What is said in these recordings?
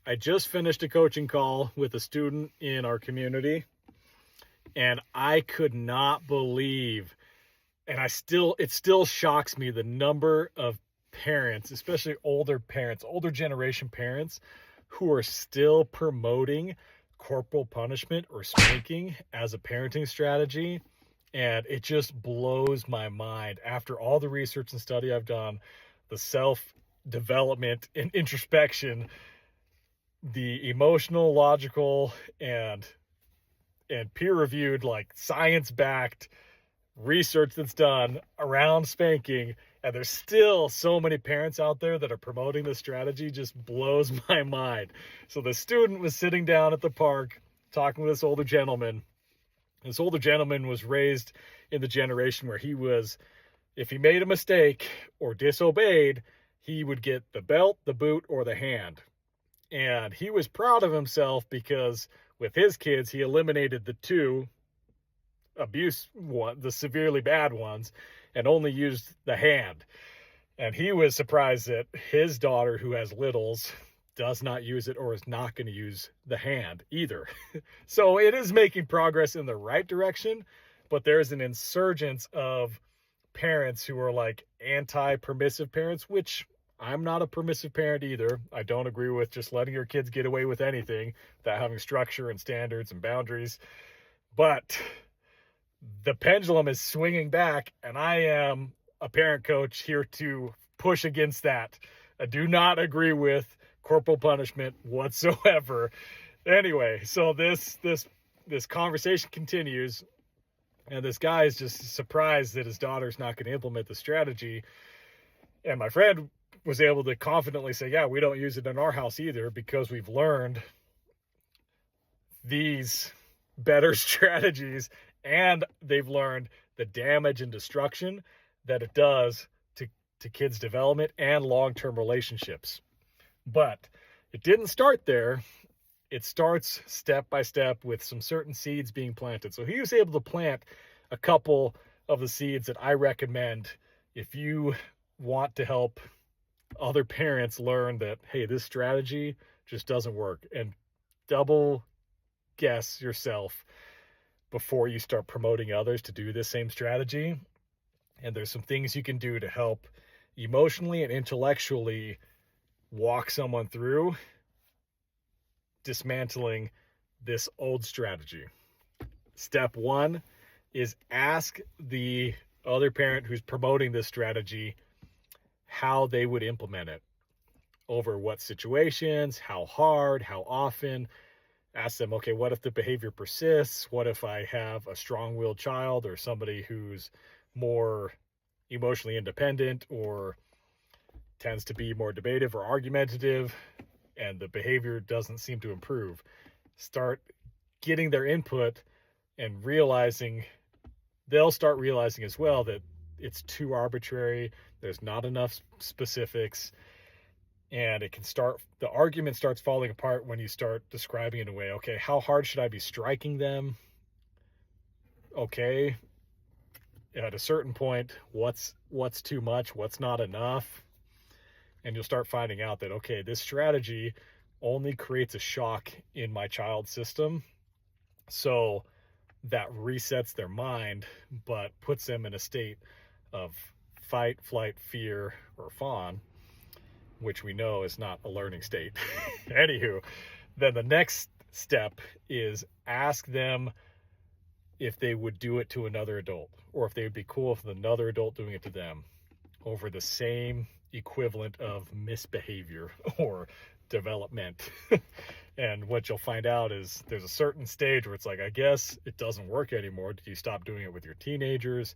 I just finished a coaching call with a student in our community, and I could not believe, and it still shocks me, the number of parents, especially older parents, older generation parents, who are still promoting corporal punishment or spanking as a parenting strategy. And it just blows my mind after all the research and study I've done, the self development and introspection, the emotional, logical, and peer-reviewed, like science-backed research that's done around spanking, and there's still so many parents out there that are promoting this strategy. Just blows my mind. So the student was sitting down at the park talking with this older gentleman. This older gentleman was raised in the generation where if he made a mistake or disobeyed, he would get the belt, the boot, or the hand. And he was proud of himself because with his kids, he eliminated the two the severely bad ones, and only used the hand. And he was surprised that his daughter, who has littles, does not use it or is not going to use the hand either. So it is making progress in the right direction, but there's an insurgence of parents who are like anti-permissive parents, which I'm not a permissive parent either. I don't agree with just letting your kids get away with anything without having structure and standards and boundaries. But the pendulum is swinging back, and I am a parent coach here to push against that. I do not agree with corporal punishment whatsoever. Anyway, so this conversation continues, and this guy is just surprised that his daughter's not going to implement the strategy. And my friend was able to confidently say, yeah, we don't use it in our house either, because we've learned these better strategies, and they've learned the damage and destruction that it does to kids' development and long-term relationships. But it didn't start there. It starts step by step with some certain seeds being planted. So he was able to plant a couple of the seeds that I recommend if you want to help other parents learn that, hey, this strategy just doesn't work. And double guess yourself before you start promoting others to do this same strategy. And there's some things you can do to help emotionally and intellectually walk someone through dismantling this old strategy. Step one is ask the other parent who's promoting this strategy how they would implement it, over what situations, how hard, how often. Ask them, okay, what if the behavior persists? What if I have a strong-willed child or somebody who's more emotionally independent or tends to be more debative or argumentative, and the behavior doesn't seem to improve? Start getting their input and they'll start realizing as well that it's too arbitrary. There's not enough specifics. And the argument starts falling apart when you start describing it in a way, okay, how hard should I be striking them? Okay, at a certain point, what's too much? What's not enough? And you'll start finding out that, okay, this strategy only creates a shock in my child's system. So that resets their mind, but puts them in a state of fight, flight, fear, or fawn, which we know is not a learning state. Anywho, then the next step is ask them if they would do it to another adult, or if they would be cool with another adult doing it to them over the same equivalent of misbehavior or development. And what you'll find out is there's a certain stage where it's like, I guess it doesn't work anymore. Did you stop doing it with your teenagers?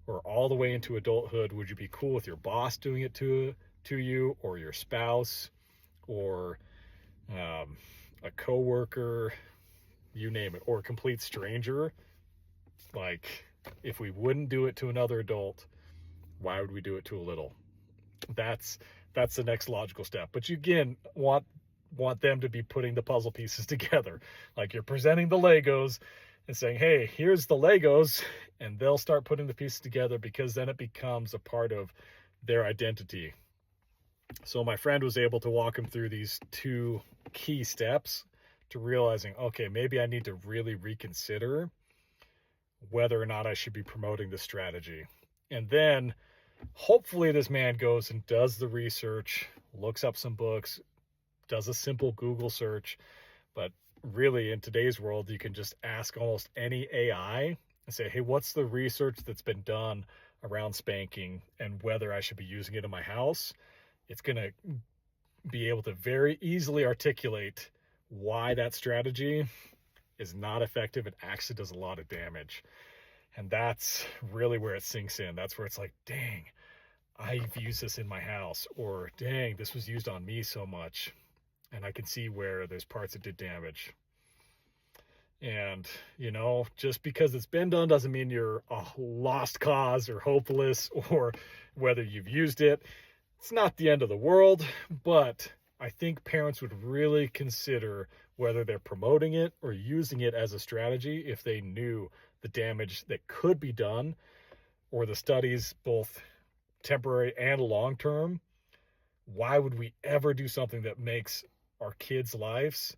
Or all the way into adulthood, would you be cool with your boss doing it to you, or your spouse, or a coworker, you name it, or a complete stranger? Like, if we wouldn't do it to another adult, why would we do it to a little? That's the next logical step. But you, again, want them to be putting the puzzle pieces together. Like, you're presenting the Legos and saying, hey, here's the Legos, and they'll start putting the pieces together, because then it becomes a part of their identity. So my friend was able to walk him through these 2 key steps to realizing, okay, maybe I need to really reconsider whether or not I should be promoting this strategy. And then hopefully this man goes and does the research, looks up some books, does a simple Google search. But really, in today's world, you can just ask almost any AI and say, hey, what's the research that's been done around spanking and whether I should be using it in my house? It's going to be able to very easily articulate why that strategy is not effective and actually does a lot of damage. And that's really where it sinks in. That's where it's like, dang, I've used this in my house, or dang, this was used on me so much. And I can see where there's parts that did damage. And, just because it's been done doesn't mean you're a lost cause or hopeless, or whether you've used it. It's not the end of the world, but I think parents would really consider whether they're promoting it or using it as a strategy if they knew the damage that could be done, or the studies, both temporary and long term. Why would we ever do something that makes our kids' lives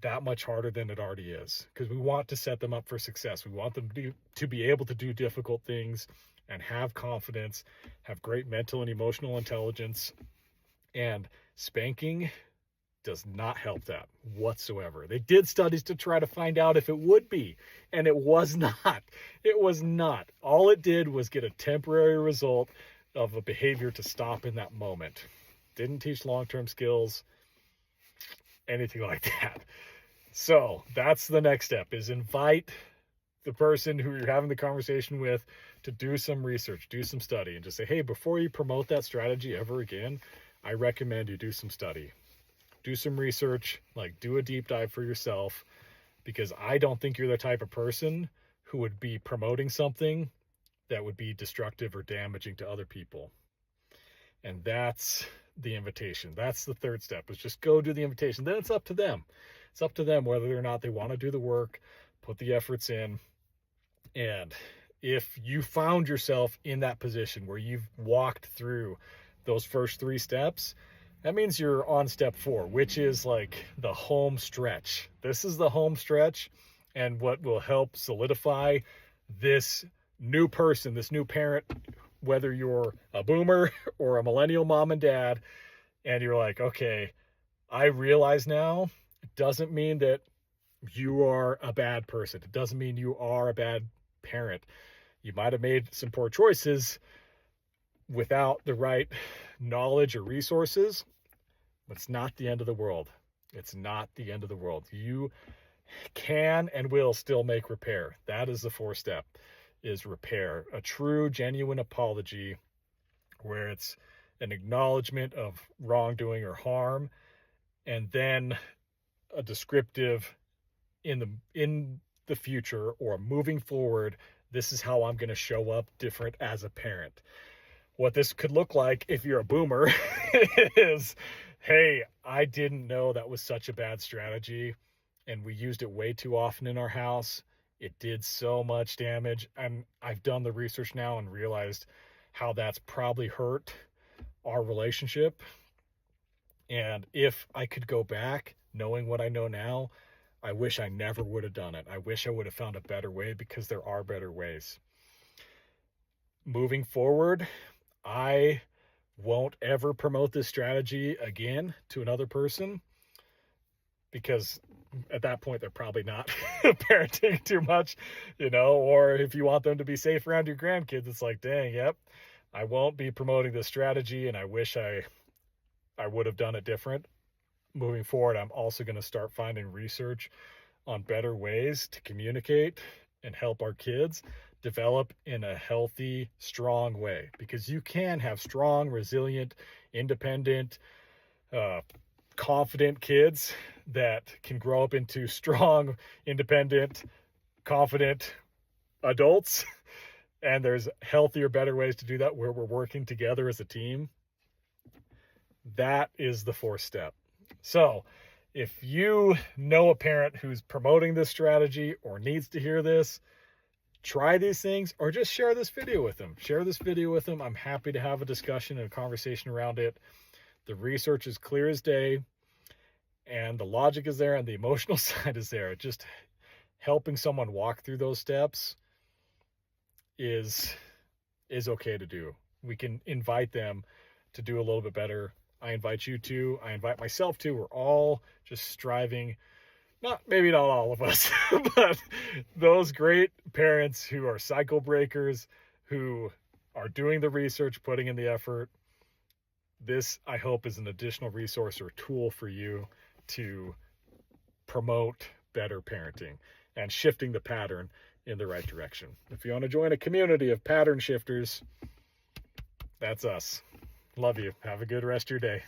that much harder than it already is? Because we want to set them up for success. We want them to be able to do difficult things and have confidence, have great mental and emotional intelligence. And spanking does not help that whatsoever. They did studies to try to find out if it would be, and it was not. It was not. All it did was get a temporary result of a behavior to stop in that moment. Didn't teach long-term skills, anything like that. So that's the next step, is invite the person who you're having the conversation with to do some research, do some study, and just say, hey, before you promote that strategy ever again, I recommend you do some study. Do some research, like do a deep dive for yourself, because I don't think you're the type of person who would be promoting something that would be destructive or damaging to other people. And that's the invitation. That's the third step, is just go do the invitation. Then it's up to them. It's up to them whether or not they want to do the work, put the efforts in. And if you found yourself in that position where you've walked through those first 3 steps, that means you're on step 4, which is like the home stretch. This is the home stretch, and what will help solidify this new person, this new parent, whether you're a boomer or a millennial mom and dad, and you're like, okay, I realize now, it doesn't mean that you are a bad person. It doesn't mean you are a bad parent. You might have made some poor choices without the right knowledge or resources, but it's not the end of the world. It's not the end of the world. You can and will still make repair. That is the 4th step, is repair. A true, genuine apology where it's an acknowledgement of wrongdoing or harm, and then a descriptive in the future or moving forward, this is how I'm going to show up different as a parent. What this could look like if you're a boomer is, hey, I didn't know that was such a bad strategy, and we used it way too often in our house. It did so much damage, and I've done the research now and realized how that's probably hurt our relationship. And if I could go back knowing what I know now, I wish I never would have done it. I wish I would have found a better way, because there are better ways. Moving forward, I won't ever promote this strategy again to another person, because at that point they're probably not parenting too much, or if you want them to be safe around your grandkids, it's like, dang, yep, I won't be promoting this strategy, and I wish I would have done it different. Moving forward, I'm also going to start finding research on better ways to communicate and help our kids develop in a healthy, strong way, because you can have strong, resilient, independent, confident kids that can grow up into strong, independent, confident adults. And there's healthier, better ways to do that where we're working together as a team. That is the 4th step. So if you know a parent who's promoting this strategy or needs to hear this, try these things, or just share this video with them. Share this video with them. I'm happy to have a discussion and a conversation around it. The research is clear as day, and the logic is there, and the emotional side is there. Just helping someone walk through those steps is okay to do. We can invite them to do a little bit better. I invite you to, I invite myself to. We're all just striving, maybe not all of us, but those great parents who are cycle breakers, who are doing the research, putting in the effort. This, I hope, is an additional resource or tool for you to promote better parenting and shifting the pattern in the right direction. If you want to join a community of pattern shifters, that's us. Love you. Have a good rest of your day.